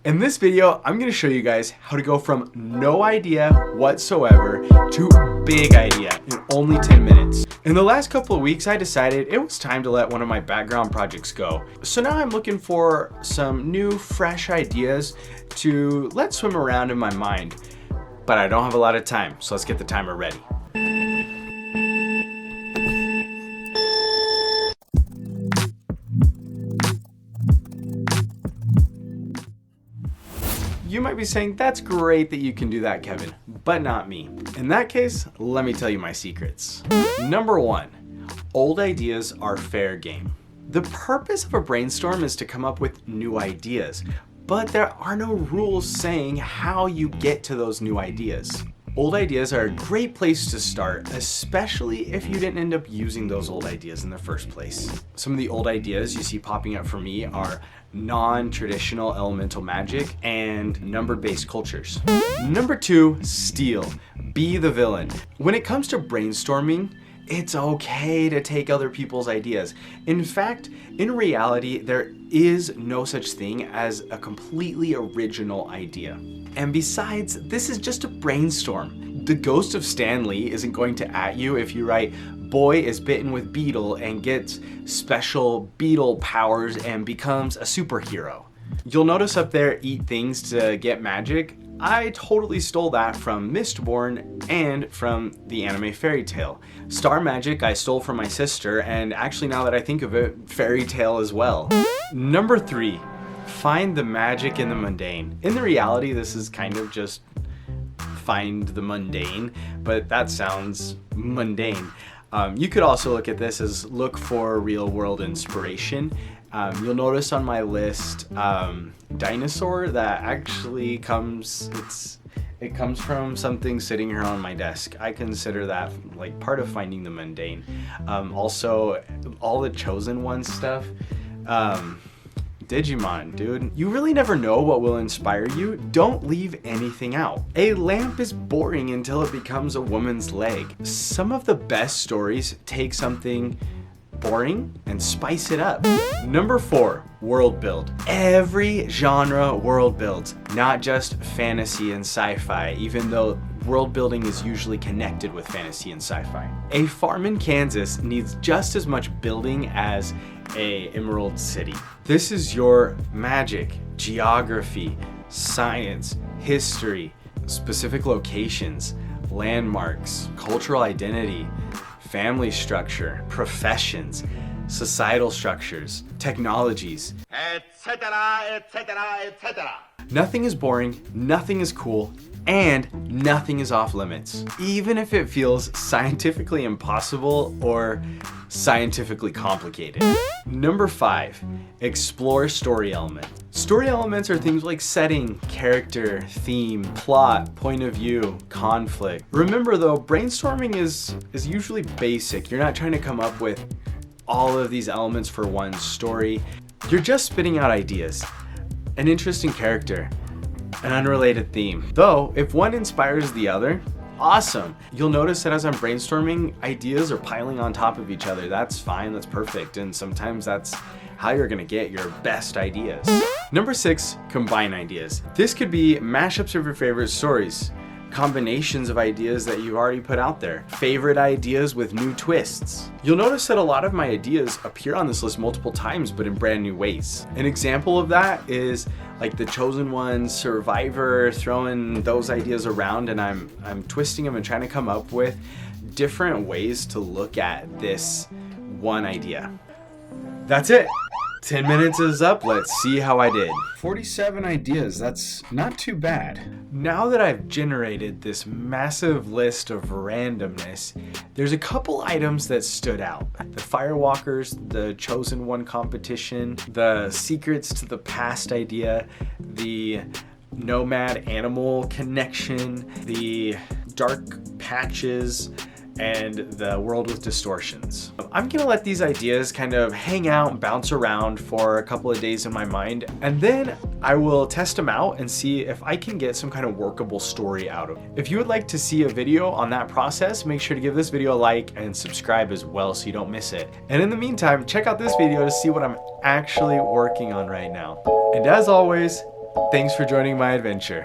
In this video, I'm gonna show you guys how to go from no idea whatsoever to big idea in only 10 minutes. In the last couple of weeks, I decided it was time to let one of my background projects go. So now I'm looking for some new, fresh ideas to let swim around in my mind. But I don't have a lot of time, so let's get the timer ready. You might be saying, that's great that you can do that, Kevin, but not me. In that case, let me tell you my secrets. Number one, old ideas are fair game. The purpose of a brainstorm is to come up with new ideas, but there are no rules saying how you get to those new ideas. Old ideas are a great place to start, especially if you didn't end up using those old ideas in the first place. Some of the old ideas you see popping up for me are non-traditional elemental magic and number-based cultures. Number two, steal. Be the villain. When it comes to brainstorming, it's okay to take other people's ideas. In fact, in reality, there is no such thing as a completely original idea. And besides, this is just a brainstorm. The ghost of Stan Lee isn't going to at you if you write, boy is bitten with beetle and gets special beetle powers and becomes a superhero. You'll notice up there, eat things to get magic. I totally stole that from Mistborn and from the anime Fairy Tail. Star Magic I stole from my sister, and actually now that I think of it, Fairy Tail as well. Number three, find the magic in the mundane. In the reality, this is kind of just find the mundane, but that sounds mundane. You could also look at this as look for real world inspiration. You'll notice on my list, dinosaur, that actually comes from something sitting here on my desk. I consider that like part of finding the mundane. Also, all the chosen one stuff. Digimon, dude. You really never know what will inspire you. Don't leave anything out. A lamp is boring until it becomes a woman's leg. Some of the best stories take something boring and spice it up. Number four, world build. Every genre world builds, not just fantasy and sci-fi, even though world building is usually connected with fantasy and sci-fi. A farm in Kansas needs just as much building as a emerald city. This is your magic, geography, science, history, specific locations, landmarks, cultural identity, family structure, professions, societal structures, technologies, etc., etc., etc. Nothing is boring, nothing is cool, and nothing is off limits, even if it feels scientifically impossible or scientifically complicated. Number five, explore story element. Story elements are things like setting, character, theme, plot, point of view, conflict. Remember though, brainstorming is usually basic. You're not trying to come up with all of these elements for one story. You're just spitting out ideas, an interesting character, an unrelated theme. Though, if one inspires the other, awesome. You'll notice that as I'm brainstorming, ideas are piling on top of each other. That's fine, that's perfect, and sometimes that's how you're gonna get your best ideas. Number six, combine ideas. This could be mashups of your favorite stories, combinations of ideas that you've already put out there, favorite ideas with new twists. You'll notice that a lot of my ideas appear on this list multiple times, but in brand new ways. An example of that is like the Chosen One, Survivor, throwing those ideas around, and I'm twisting them and trying to come up with different ways to look at this one idea. That's it. 10 minutes is up. Let's see how I did. 47 ideas. That's not too bad. Now that I've generated this massive list of randomness, there's a couple items that stood out. The Firewalkers, the Chosen One competition, the secrets to the past idea, the nomad animal connection, the dark patches, and the world with distortions. I'm gonna let these ideas kind of hang out and bounce around for a couple of days in my mind, and then I will test them out and see if I can get some kind of workable story out of it. If you would like to see a video on that process, make sure to give this video a like and subscribe as well so you don't miss it. And in the meantime, check out this video to see what I'm actually working on right now. And as always, Thanks for joining my adventure.